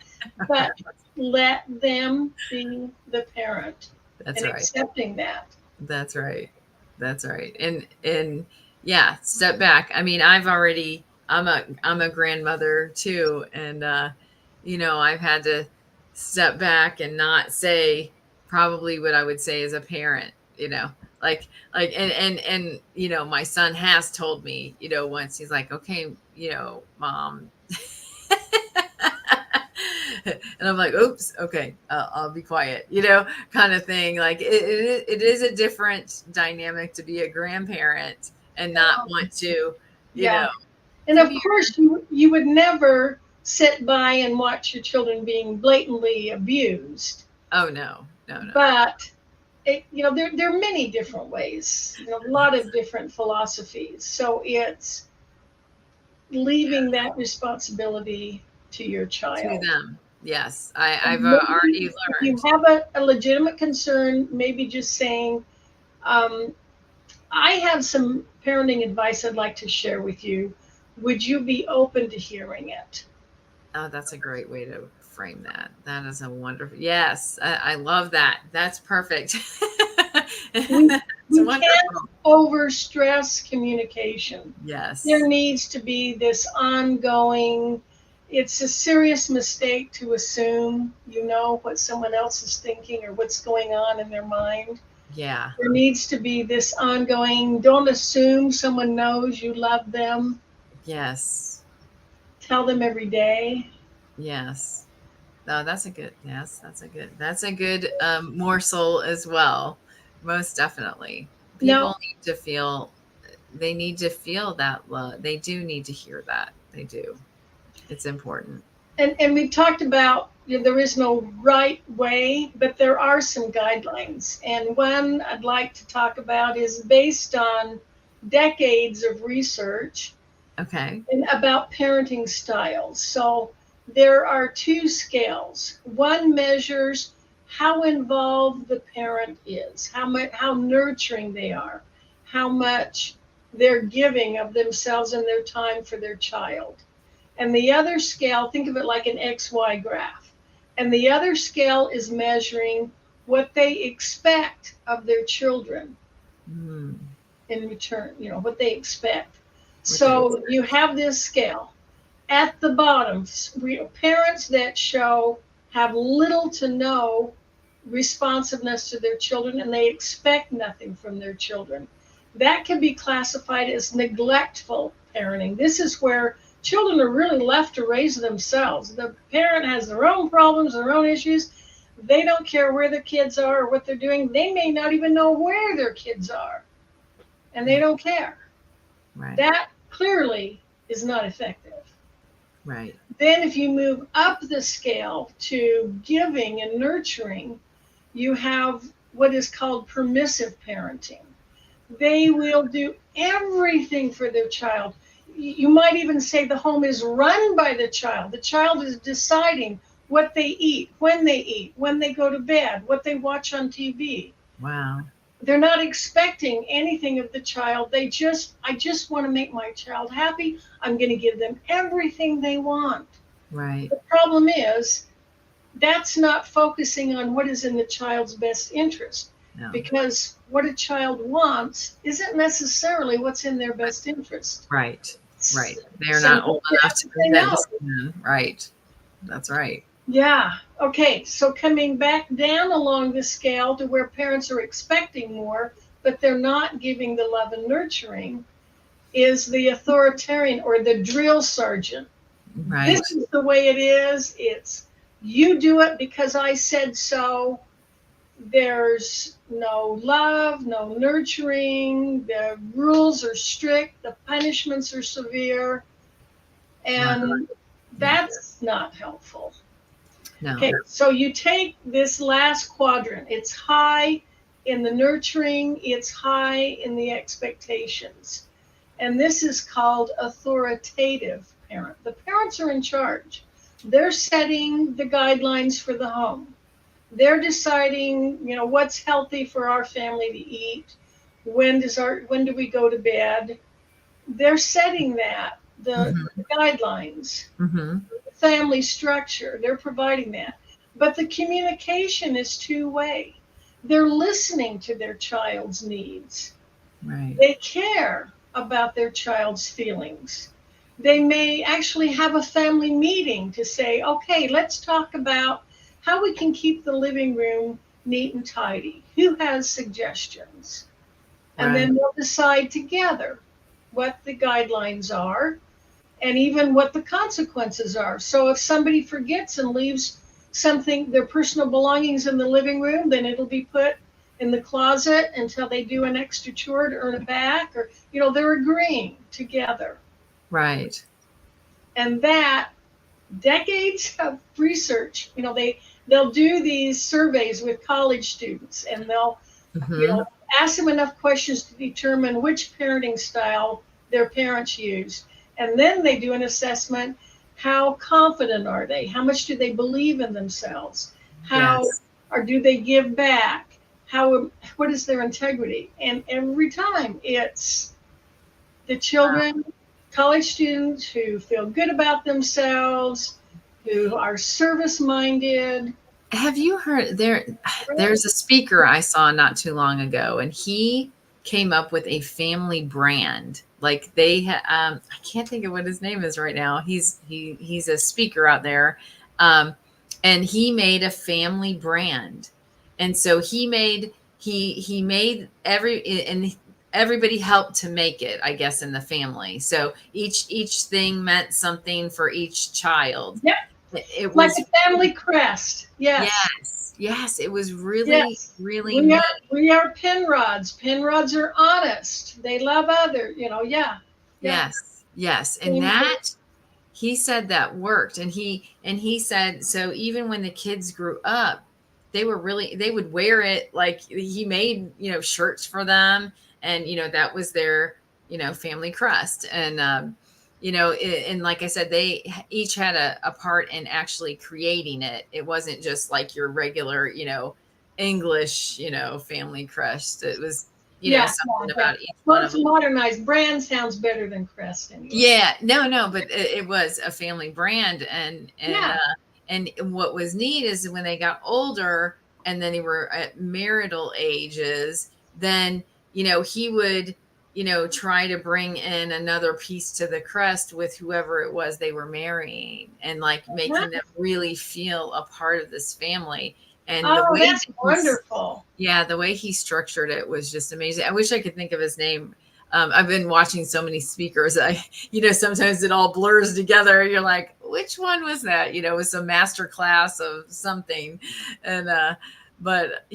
but let them be the parent that's and right. accepting that. That's right. That's right. And yeah, step back. I mean, I'm a grandmother too, and I've had to step back and not say probably what I would say as a parent, like and my son has told me, once he's like, "Okay, mom." And I'm like, oops, okay, I'll be quiet, kind of thing. Like it is a different dynamic to be a grandparent and not want to, you Yeah. know, And could of be. course, you would never sit by and watch your children being blatantly abused. Oh no, no, no. But there are many different ways, a lot of different philosophies. So it's leaving that responsibility to your To child. them, yes, I've And already maybe if you learned. have a legitimate concern, maybe just saying, um, I have some parenting advice I'd like to share with you. Would you be open to hearing it? Oh, that's a great way to frame that. That is a wonderful. Yes, I love that. That's perfect. We That's we can't wonderful. over stress communication. There Yes, needs to be this ongoing. It's a serious mistake to assume you know what someone else is thinking or what's going on in their mind. yeah, There needs to be this ongoing, don't assume someone knows you love them. yes, Tell them every day. yes. No, that's a good morsel as well. Most definitely. People Now, need to feel they need to feel that love. They do need to hear that. They do. It's important. and we've talked about there is no right way, but there are some guidelines. And one I'd like to talk about is based on decades of research Okay. and about parenting styles. So there are two scales. One measures how involved the parent is, how nurturing they are, how much they're giving of themselves and their time for their child. And the other scale, think of it like an XY graph. And the other scale is measuring what they expect of their children Mm, in return, what they expect. what they So you have this scale. At the bottom, parents that show have little to no responsiveness to their children and they expect nothing from their children. That can be classified as neglectful parenting. This is where children are really left to raise themselves. The parent has their own problems, their own issues. They don't care where their kids are or what they're doing. They may not even know where their kids are, and they yeah, don't care. right. That clearly is not effective. Right. Then, if you move up the scale to giving and nurturing, you have what is called permissive parenting. They will do everything for their child. You might even say the home is run by the child. The child is deciding what they eat, when they go to bed, what they watch on TV. Wow. They're not expecting anything of the child. I just want to make my child happy. I'm going to give them everything they want. Right. The problem is that's not focusing on what is in the child's best interest, No. because what a child wants isn't necessarily what's in their best interest. Right. Right. They're not Sometimes old you enough have to to say no. convince them. Right. That's right. Yeah. Okay. So coming back down along the scale to where parents are expecting more, but they're not giving the love and nurturing, is the authoritarian or the drill sergeant. Right. This is the way it is. It's you do it because I said so. There's no love, no nurturing. The rules are strict, the punishments are severe, Wow. and Yeah. that's not helpful. No. Okay, so you take this last quadrant, it's high in the nurturing, it's high in the expectations. And this is called authoritative parent. The parents are in charge. They're setting the guidelines for the home. They're deciding, what's healthy for our family to eat. When do we go to bed? They're setting that, the Mm-hmm. guidelines, Mm-hmm. the family structure. They're providing that. But the communication is two-way. They're listening to their child's needs. Right. They care about their child's feelings. They may actually have a family meeting to say, okay, let's talk about how we can keep the living room neat and tidy. Who has suggestions? And Right. then they'll decide together what the guidelines are and even what the consequences are. So if somebody forgets and leaves something, their personal belongings in the living room, then it'll be put in the closet until they do an extra chore to earn it back, or they're agreeing together. Right. And that decades of research, they'll do these surveys with college students, and they'll you Mm-hmm. know ask them enough questions to determine which parenting style their parents use. And then they do an assessment. How confident are they? How much do they believe in themselves? How Yes. or do they give back? What is their integrity? And every time it's the children, college students who feel good about themselves, who are service minded. Have you heard there's a speaker I saw not too long ago, and he came up with a family brand. Like I can't think of what his name is right now. He's a speaker out there. Um, and he made a family brand. And so he made and everybody helped to make it, I guess, in the family. So each thing meant something for each child. Yep, It like was a family crest. Yes, Yes, yes, it was really, yes. really We are neat. we are Penrods. Penrods are honest. They love others. Yeah, yeah. Yes, yes, and Same thing. that he said that worked, and he said so even when the kids grew up, they would wear it like he made, shirts for them, and that was their, family crest, and and like I said, they each had a part in actually creating it. It wasn't just like your regular, English, family crest. It was, Yeah, something yeah, yeah. about each one Well, of it's them. modernized. Brand sounds better than crest anyway. Yeah, no, but it was a family brand, Yeah. and what was neat is when they got older and then they were at marital ages, then he would try to bring in another piece to the crest with whoever it was they were marrying, and like Yeah. making them really feel a part of this family. And the Oh, way that's that wonderful. yeah, the way he structured it was just amazing. I wish I could think of his name. I've been watching so many speakers. Sometimes it all blurs together. You're like, which one was that? It was a master class of something. And, but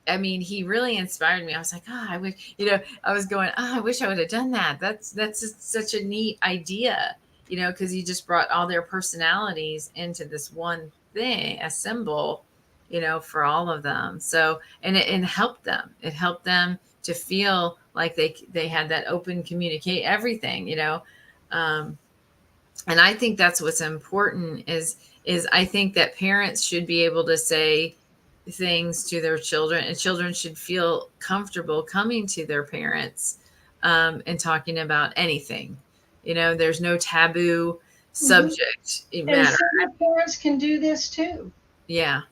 I mean, he really inspired me. I was like, I wish, I was going, I wish I would have done that. That's just such a neat idea, because you just brought all their personalities into this one thing, a symbol. for all of them. So, and it helped them. It helped them to feel like they had that open communicate everything, Um, and I think that's what's important is I think that parents should be able to say things to their children, and children should feel comfortable coming to their parents, and talking about anything. There's no taboo Hmm. subject And matter. single parents can do this too. Yeah,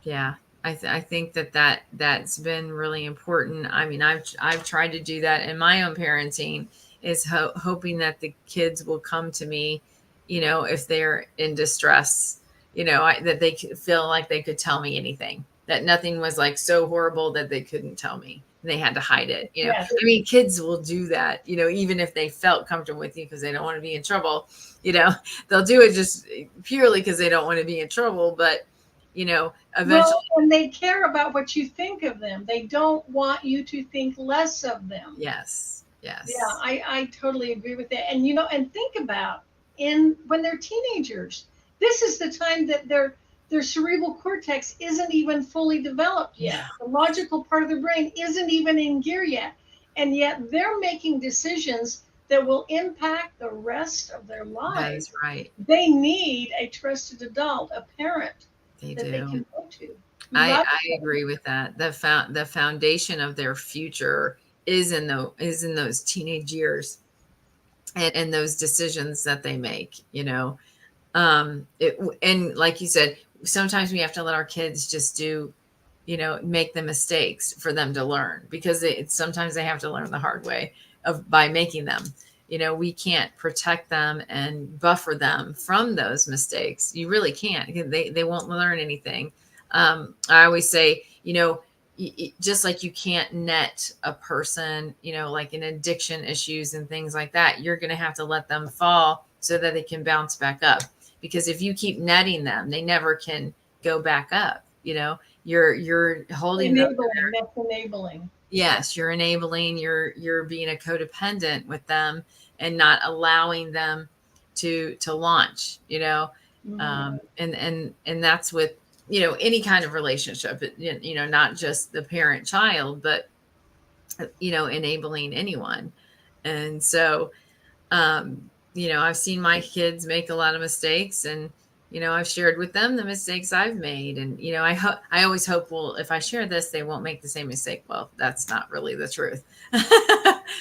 yeah. I think that's been really important. I mean, I've tried to do that in my own parenting, is hoping that the kids will come to me, if they're in distress, that they feel like they could tell me anything, that nothing was like so horrible that they couldn't tell me. They had to hide it. Yes. I mean, kids will do that, even if they felt comfortable with you because they don't want to be in trouble, they'll do it just purely because they don't want to be in trouble. But eventually, Well, and they care about what you think of them. They don't want you to think less of them. yes, Yeah, yes, I totally agree with that. And and think about in when they're teenagers, this is the time that their cerebral cortex isn't even fully developed yeah, yet. The logical part of the brain isn't even in gear yet. And yet they're making decisions that will impact the rest of their that is lives. right. They need a trusted adult, a parent They that they do. can go to. You I got I agree with that. The foundation of their future is in those teenage years, and those decisions that they make. And like you said, sometimes we have to let our kids just do, make the mistakes for them to learn, because sometimes they have to learn the hard way of by making them. We can't protect them and buffer them from those mistakes. You really can't. They won't learn anything. I always say, just like you can't net a person, like in addiction issues and things like that, you're going to have to let them fall so that they can bounce back up. Because if you keep netting them, they never can go back up. You're holding them. enabling. That's enabling. Yes, you're enabling. You're being a codependent with them and not allowing them to launch. Mhm. And that's with any kind of relationship. Not just the parent child, but enabling anyone. And so, I've seen my kids make a lot of mistakes, and I've shared with them the mistakes I've made, and I always hope, well, if I share this, they won't make the same mistake. Well, that's not really the truth,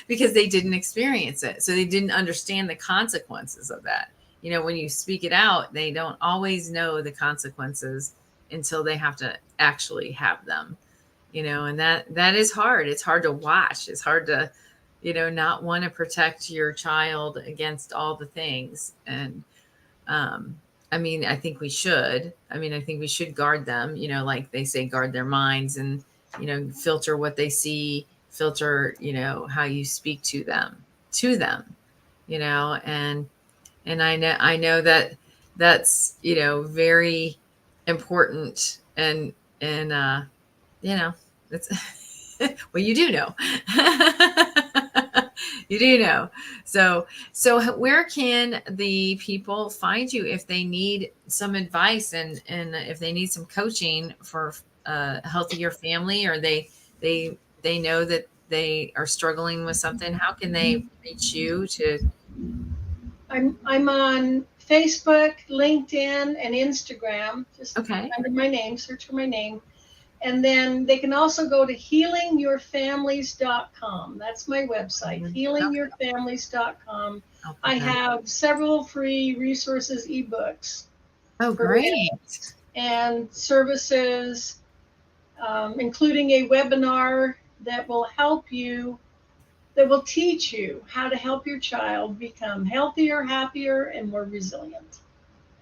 because they didn't experience it, so they didn't understand the consequences of that. When you speak it out, they don't always know the consequences until they have to actually have them. And that is hard. It's hard to watch. It's hard to not want to protect your child against all the things. And I mean, I think we should. I mean, I think we should guard them, like they say, guard their minds, and filter what they see, filter how you speak to them, and I know that that's very important. And you know it's well, you do know. You do know. So where can the people find you if they need some advice, and if they need some coaching for a healthier family, or they know that they are struggling with something? How can they reach you to? I'm on Facebook, LinkedIn, and Instagram. Just Okay. under my name, search for my name. And then they can also go to healingyourfamilies.com. That's my website, Okay. healingyourfamilies.com. I'll I put that. have several free resources, ebooks Oh, for great. parents and services, including a webinar that will help you, that will teach you how to help your child become healthier, happier, and more resilient.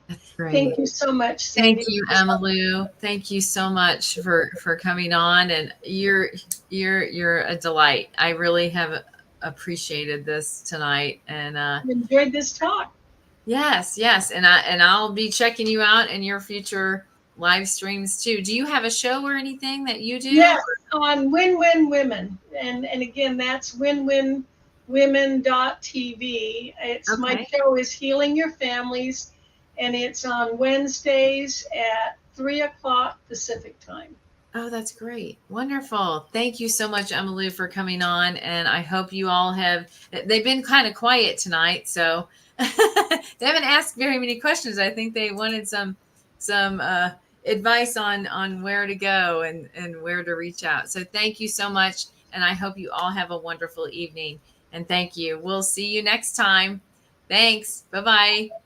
That's great. Thank you so much, Thank Cindy. you, Emmalou. Thank you so much for coming on, and you're a delight. I really have appreciated this tonight, and Enjoyed this talk. yes, yes, and I'll be checking you out in your future live streams too. Do you have a show or anything that you do? Yes, on Win Win Women. And again, that's winwinwomen.tv. My Okay. show is Healing Your Families, and it's on Wednesdays at 3 o'clock Pacific time. Oh, that's great. Wonderful. Thank you so much, Emmalou, for coming on. And I hope you all have, they've been kind of quiet tonight. So they haven't asked very many questions. I think they wanted some advice on where to go and where to reach out. So thank you so much. And I hope you all have a wonderful evening. And thank you. We'll see you next time. Thanks. Bye bye.